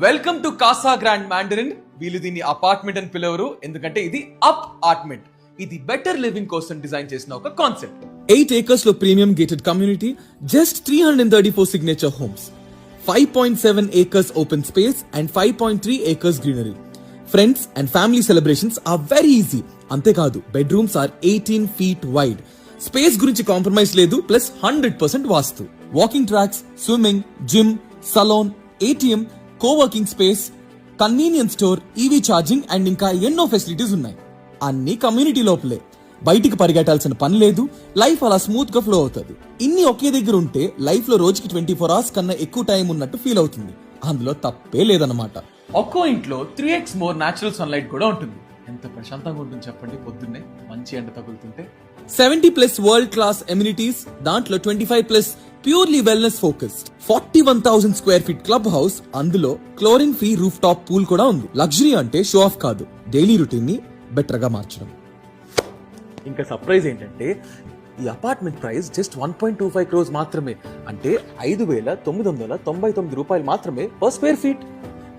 Welcome to Casa grand Mandarin. వీళ్ళు దీన్ని apartment అని పిలవరు, ఎందుకంటే ఇది అప్ ఆర్ట్మెంట్. ఇది బెటర్ లివింగ్ కోసం డిజైన్ చేసిన ఒక కాన్సెప్ట్. 8 acres లో premium gated community, just 334 signature homes, 5.7 acres open space and 5.3 acres greenery. Friends and family celebrations are very easy. అంతేకాదు bedrooms are 18 feet wide. Space గురించి కాంప్రమైజ్ లేదు, plus 100% vastu. Walking tracks, swimming, gym, salon, ATM, coworking space, convenience store, EV charging and ఇంకా ఎన్నో facilities ఉన్నాయి. అన్ని community లోపలే. బయటికి పరిగెట్టాల్సిన పని లేదు. లైఫ్ అలా స్మూత్ గా ఫ్లో అవుతుంది. ఇన్ని ఒకే దగ్గర ఉంటే లైఫ్ లో రోజుకి 24 hours కన్నా ఎక్కువ టైం ఉన్నట్టు ఫీల్ అవుతుంది. అందులో తప్పే లేదన్నమాట. ఒక్కో ఇంట్లో 3x మోర్ న్యాచురల్ సన్లైట్ కూడా ఉంటుంది. ఎంత ప్రశాంతంగా ఉంటుంది చెప్పండి, పొద్దున్నే మంచి ఎండ తగులుతుంటే. 70+ వరల్డ్ క్లాస్ ఎమ్యూనిటీస్, దాంట్లో 25+ purely wellness focused. 41,000 square feet club house, అందులో chlorine free roof top pool కూడా ఉంది. లగ్జరీ అంటే షో ఆఫ్ కాదు, డైలీ రొటీన్ ని బెటర్ గా మార్చడం. ఇంకా సర్ప్రైజ్ ఏంటంటే ఈ అపార్ట్మెంట్ ప్రైస్ జస్ట్ 1.25 crores మాత్రమే. అంటే 5,999 రూపాయలు మాత్రమే పర్ స్క్వేర్ ఫీట్.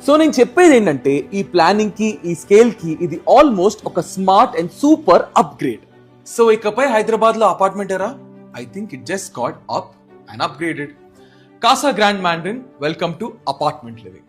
సో నేను చెప్పేది ఏంటంటే ఈ ప్లానింగ్ కి, ఈ స్కేల్ కి ఇది ఆల్మోస్ట్ ఒక smart and super upgrade. So ఇకపై హైదరాబాద్ లో apartment era, I think it just got up and upgraded. Casa grand Mandarin, welcome to apartment living.